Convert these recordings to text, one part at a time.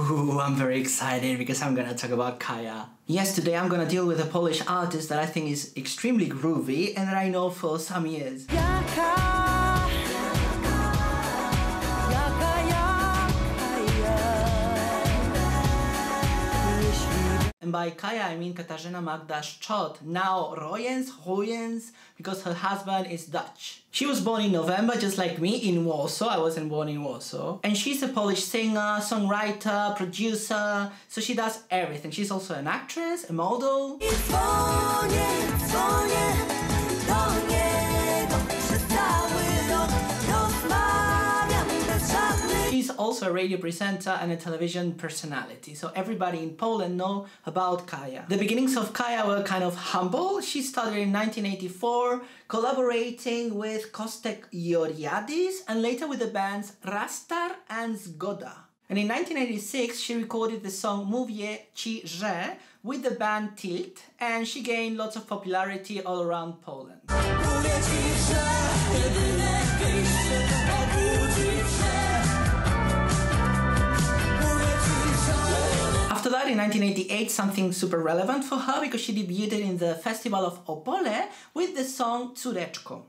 Ooh, I'm very excited because I'm gonna talk about Kayah. Yes, today I'm gonna deal with a Polish artist that I think is extremely groovy and that I know for some years. And by Kayah, I mean Katarzyna Magda Szczot, now Royens, because her husband is Dutch. She was born in November, just like me, in Warsaw. I wasn't born in Warsaw. And she's a Polish singer, songwriter, producer, so she does everything. She's also an actress, a model. She's also a radio presenter and a television personality, so everybody in Poland know about Kayah. The beginnings of Kayah were kind of humble. She started in 1984, collaborating with Kostek Joriadis and later with the bands Rastar and Zgoda. And in 1986, she recorded the song Mówię ci, że with the band Tilt, and she gained lots of popularity all around Poland. After that, in 1988, something super relevant for her because she debuted in the festival of Opole with the song Córzecko.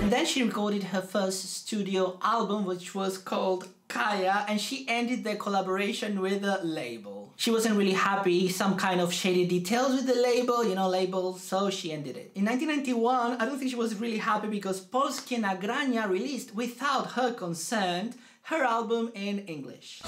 And then she recorded her first studio album, which was called Kayah, and she ended the collaboration with a label. She wasn't really happy, some kind of shady details with the label, you know, labels, so she ended it. In 1991, I don't think she was really happy because Polskie Nagrania released, without her consent, her album in English.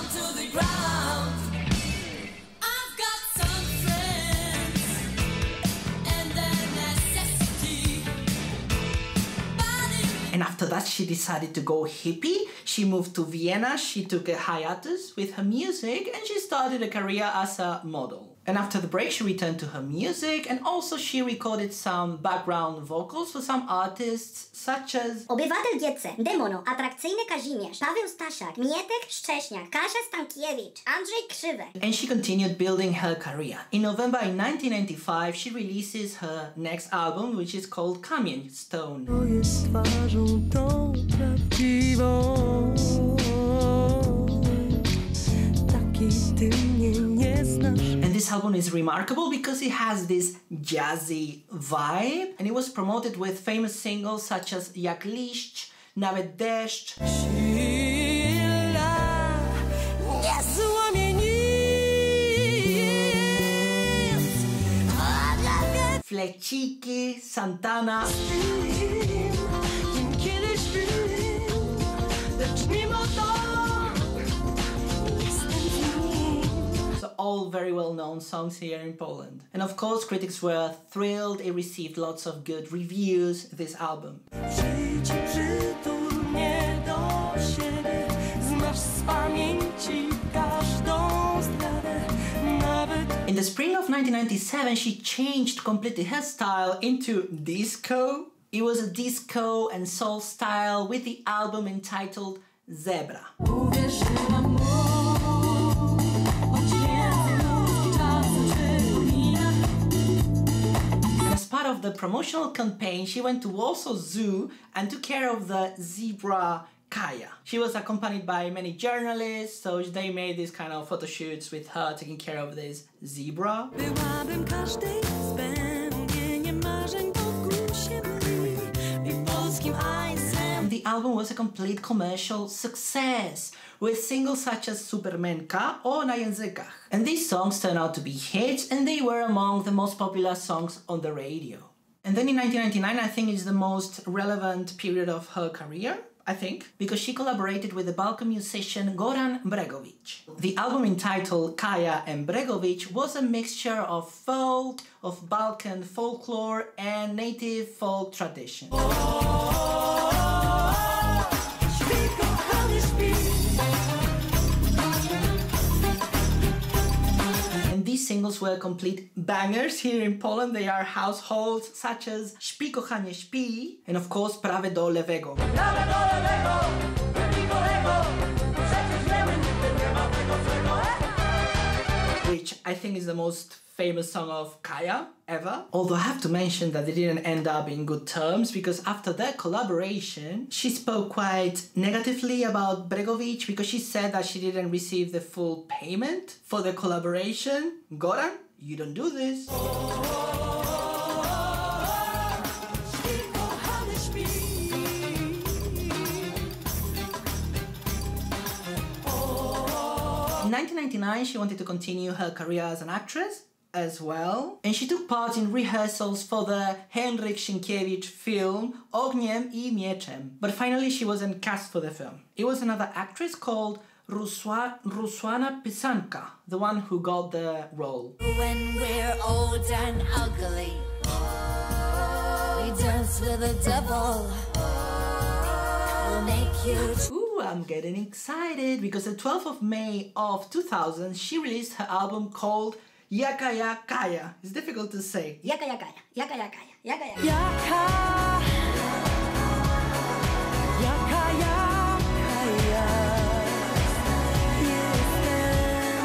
And after that, she decided to go hippie. She moved to Vienna, she took a hiatus with her music, and she started a career as a model. And after the break, she returned to her music, and also she recorded some background vocals for some artists, such as Obywatel Gietce, Demono, Atrakcyjny Kazimierz, Paweł Stasiak, Mietek Szcześniak, Kasia Stankiewicz, Andrzej Krzywek. And she continued building her career. In November in 1995, she releases her next album, which is called Kamień Stone. And this album is remarkable because it has this jazzy vibe, and it was promoted with famous singles such as jak liść, Nawet, deszcz, Fleciki, Santana. All very well-known songs here in Poland. And of course, critics were thrilled. It received lots of good reviews, this album. In the spring of 1997, she changed completely her style into disco. It was a disco and soul style with the album entitled Zebra. As part of the promotional campaign, she went to Warsaw Zoo and took care of the zebra Kayah. She was accompanied by many journalists, so they made these kind of photo shoots with her taking care of this zebra. The album was a complete commercial success, with singles such as Supermenka or Na językach. And these songs turned out to be hits, and they were among the most popular songs on the radio. And then in 1999, I think is the most relevant period of her career, I think, because she collaborated with the Balkan musician Goran Bregovic. The album entitled Kayah and Bregovic was a mixture of folk, of Balkan folklore and native folk tradition. And these singles were complete bangers here in Poland. They are households such as Śpij, kochanie, śpij, and of course Prawy do lewego. Which I I think is the most famous song of Kayah ever. Although I have to mention that they didn't end up in good terms, because after their collaboration, she spoke quite negatively about Bregovic because she said that she didn't receive the full payment for the collaboration. Goran, you don't do this. In 1999, she wanted to continue her career as an actress as well, and she took part in rehearsals for the Henryk Sienkiewicz film Ogniem I mieczem. But finally she wasn't cast for the film. It was another actress called Rusłana Pisanka, the one who got the role. When we're old and ugly, we dance with the devil. We'll make you... Ooh, I'm getting excited because the 12th of May of 2000 she released her album called Jakajakayah. It's difficult to say. Jakajakayah, Jakajakayah, Jakajakayah.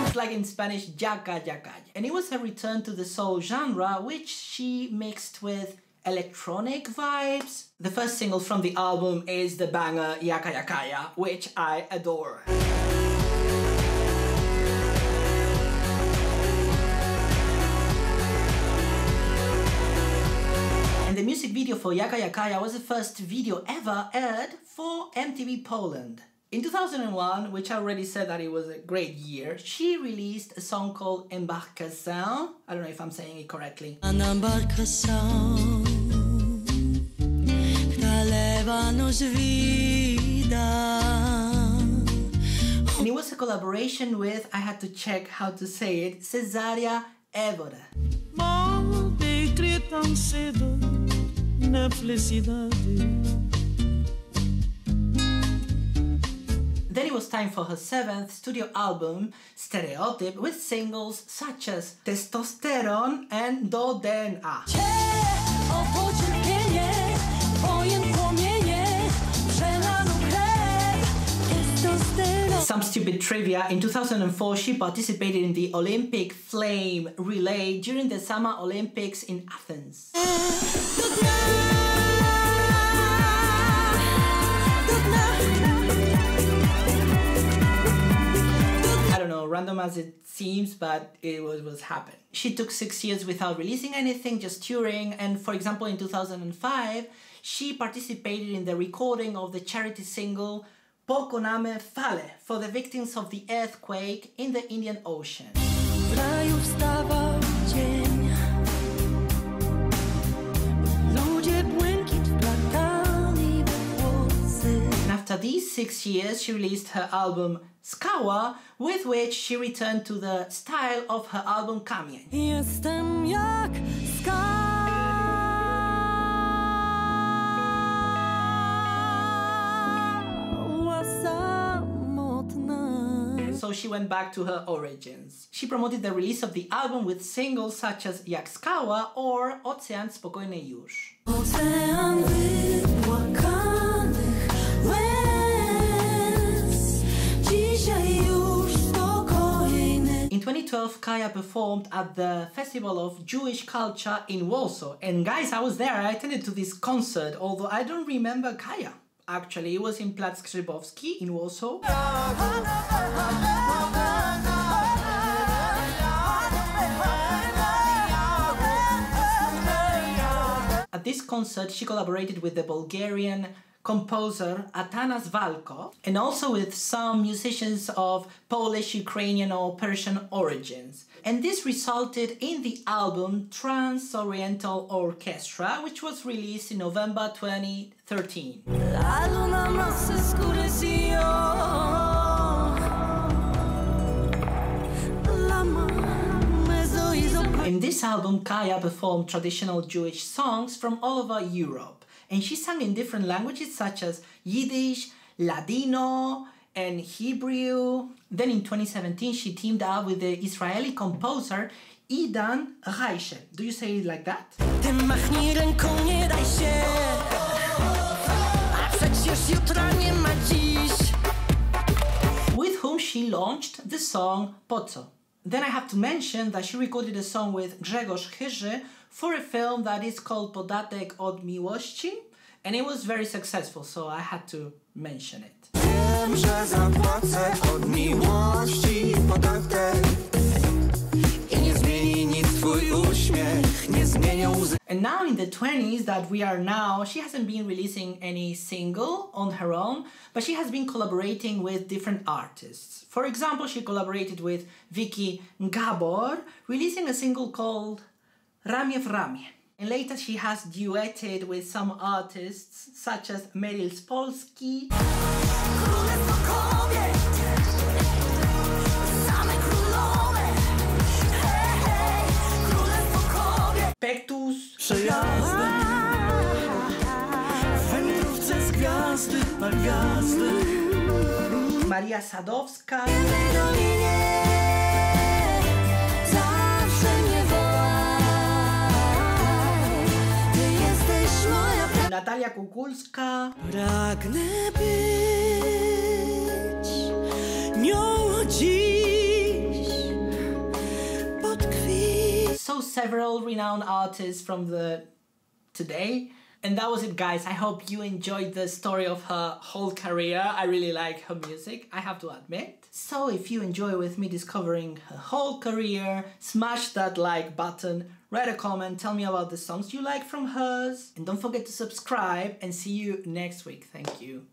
It's like in Spanish, Jakajakayah. And it was a return to the soul genre, which she mixed with electronic vibes. The first single from the album is the banger Jakajakayah, which I adore. The music video for Jakajakayah was the first video ever aired for MTV Poland. In 2001, which I already said that it was a great year, she released a song called Embarcação. I don't know if I'm saying it correctly. An embarcação która lewa nos vida. And it was a collaboration with, I had to check how to say it, Cesária Evora. Tão cedo na felicidade. Then it was time for her 7th studio album, Stereotype, with singles such as Testosteron and DNA. Some stupid trivia, in 2004 she participated in the Olympic flame relay during the Summer Olympics in Athens. I don't know, random as it seems, but it was happening. She took 6 years without releasing anything, just touring, and for example in 2005 she participated in the recording of the charity single Pokonamy for the victims of the earthquake in the Indian Ocean. And after these 6 years, she released her album Skała, with which she returned to the style of her album Kamień. Jestem jak skała. So she went back to her origins. She promoted the release of the album with singles such as Jak Skała or Ocean Spokojny Już. Ocean wypłakanych łez, dzisiaj już spokojny. In 2012, Kayah performed at the Festival of Jewish Culture in Warsaw. And guys, I was there, I attended to this concert, although I don't remember Kayah. Actually, it was in Plac Skrzypowski in Warsaw. At this concert, she collaborated with the Bulgarian composer Atanas Valko and also with some musicians of Polish, Ukrainian or Persian origins. And this resulted in the album Transoriental Orchestra, which was released in November 2013. In this album, Kayah performed traditional Jewish songs from all over Europe, and she sang in different languages such as Yiddish, Ladino, and Hebrew. Then in 2017, she teamed up with the Israeli composer Idan Reichel. Do you say it like that? With whom she launched the song Po co? Then I have to mention that she recorded a song with Grzegorz Chyży for a film that is called Podatek od miłości, and it was very successful, so I had to mention it. Wiem, że zapłacę od miłości podatek i nie zmieni nic twój uśmiech, nie zmienią łzy. And now in the 20s that we are now, she hasn't been releasing any single on her own, but she has been collaborating with different artists. For example, she collaborated with Vicky Gabor, releasing a single called Ramię w ramię. And later she has duetted with some artists such as Meryl z Polski, Pektus, Przejazdem w wędrówce z gwiazdy na gwiazdy. Maria Sadowska, Zawsze mnie wołaj, ty jesteś moja Natalia Kukulska, Pragnę być nią dziś pod kwit. so several renowned artists from the today. And that was it, guys. I hope you enjoyed the story of her whole career. I really like her music, I have to admit. So if you enjoy with me discovering her whole career, smash that like button, write a comment, tell me about the songs you like from hers, and don't forget to subscribe, and see you next week. Thank you.